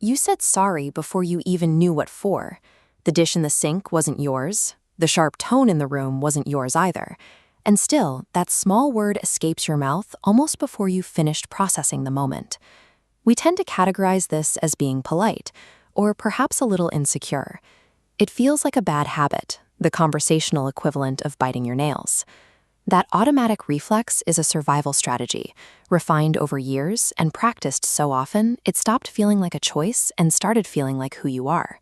You said sorry before you even knew what for. The dish in the sink wasn't yours. The sharp tone in the room wasn't yours either. And still, that small word escapes your mouth almost before you've finished processing the moment. We tend to categorize this as being polite, or perhaps a little insecure. It feels like a bad habit, the conversational equivalent of biting your nails. That automatic reflex is a survival strategy, refined over years and practiced so often it stopped feeling like a choice and started feeling like who you are.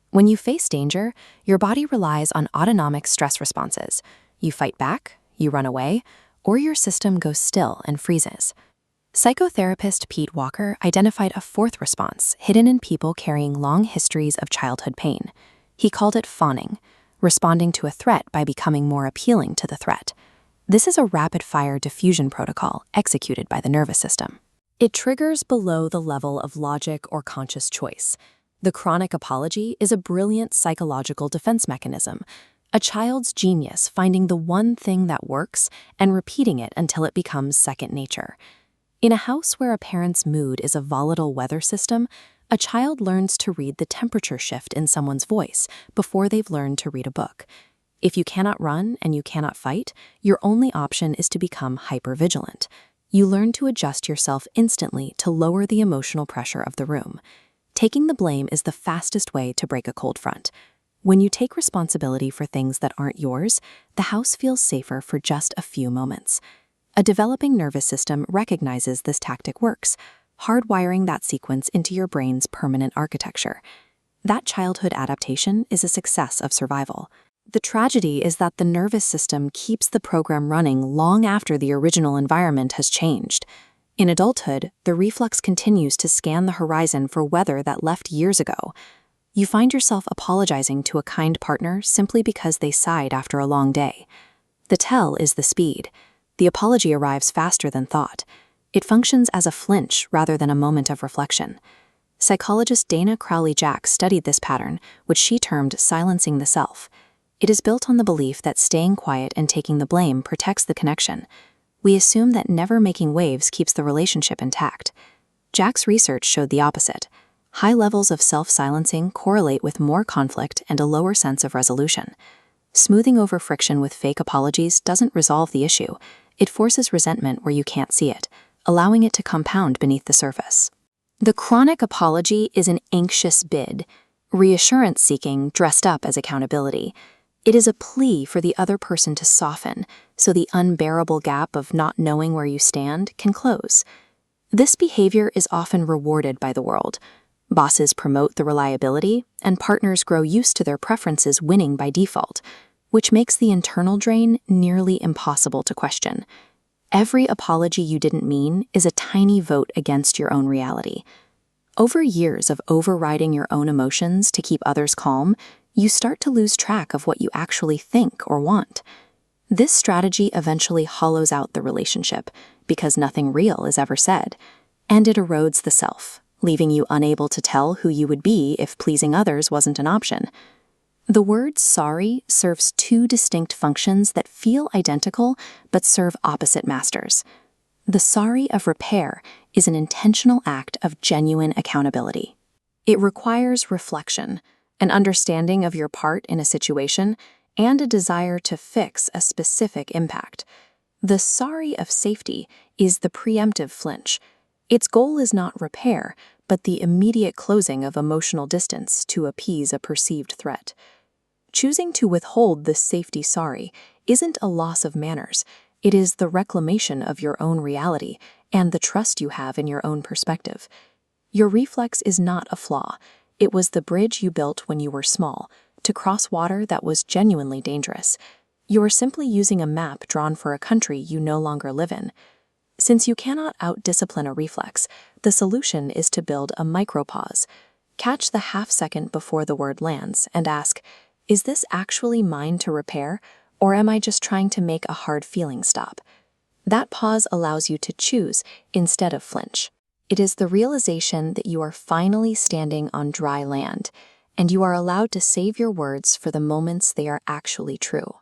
When you face danger, your body relies on autonomic stress responses. You fight back, you run away, or your system goes still and freezes. Psychotherapist Pete Walker identified a fourth response hidden in people carrying long histories of childhood pain. He called it fawning, responding to a threat by becoming more appealing to the threat. This is a rapid-fire diffusion protocol executed by the nervous system. It triggers below the level of logic or conscious choice. The chronic apology is a brilliant psychological defense mechanism, a child's genius finding the one thing that works and repeating it until it becomes second nature. In a house where a parent's mood is a volatile weather system, a child learns to read the temperature shift in someone's voice before they've learned to read a book. If you cannot run and you cannot fight, your only option is to become hypervigilant. You learn to adjust yourself instantly to lower the emotional pressure of the room. Taking the blame is the fastest way to break a cold front. When you take responsibility for things that aren't yours, the house feels safer for just a few moments. A developing nervous system recognizes this tactic works, hardwiring that sequence into your brain's permanent architecture. That childhood adaptation is a success of survival. The tragedy is that the nervous system keeps the program running long after the original environment has changed. In adulthood, the reflex continues to scan the horizon for weather that left years ago. You find yourself apologizing to a kind partner simply because they sighed after a long day. The tell is the speed. The apology arrives faster than thought. It functions as a flinch rather than a moment of reflection. Psychologist Dana Crowley-Jack studied this pattern, which she termed silencing the self. It is built on the belief that staying quiet and taking the blame protects the connection. We assume that never making waves keeps the relationship intact. Jack's research showed the opposite. High levels of self-silencing correlate with more conflict and a lower sense of resolution. Smoothing over friction with fake apologies doesn't resolve the issue. It forces resentment where you can't see it, allowing it to compound beneath the surface. The chronic apology is an anxious bid, reassurance seeking dressed up as accountability. It is a plea for the other person to soften, so the unbearable gap of not knowing where you stand can close. This behavior is often rewarded by the world. Bosses promote the reliability, and partners grow used to their preferences winning by default, which makes the internal drain nearly impossible to question. Every apology you didn't mean is a tiny vote against your own reality. Over years of overriding your own emotions to keep others calm, you start to lose track of what you actually think or want. This strategy eventually hollows out the relationship because nothing real is ever said, and it erodes the self, leaving you unable to tell who you would be if pleasing others wasn't an option. The word sorry serves two distinct functions that feel identical but serve opposite masters. The sorry of repair is an intentional act of genuine accountability. It requires reflection, an understanding of your part in a situation, and a desire to fix a specific impact. The sorry of safety is the preemptive flinch. Its goal is not repair, but the immediate closing of emotional distance to appease a perceived threat. Choosing to withhold this safety sorry isn't a loss of manners. It is the reclamation of your own reality and the trust you have in your own perspective. Your reflex is not a flaw. It was the bridge you built when you were small, to cross water that was genuinely dangerous. You are simply using a map drawn for a country you no longer live in. Since you cannot out-discipline a reflex, the solution is to build a micropause. Catch the half second before the word lands and ask, is this actually mine to repair, or am I just trying to make a hard feeling stop? That pause allows you to choose instead of flinch. It is the realization that you are finally standing on dry land, and you are allowed to save your words for the moments they are actually true.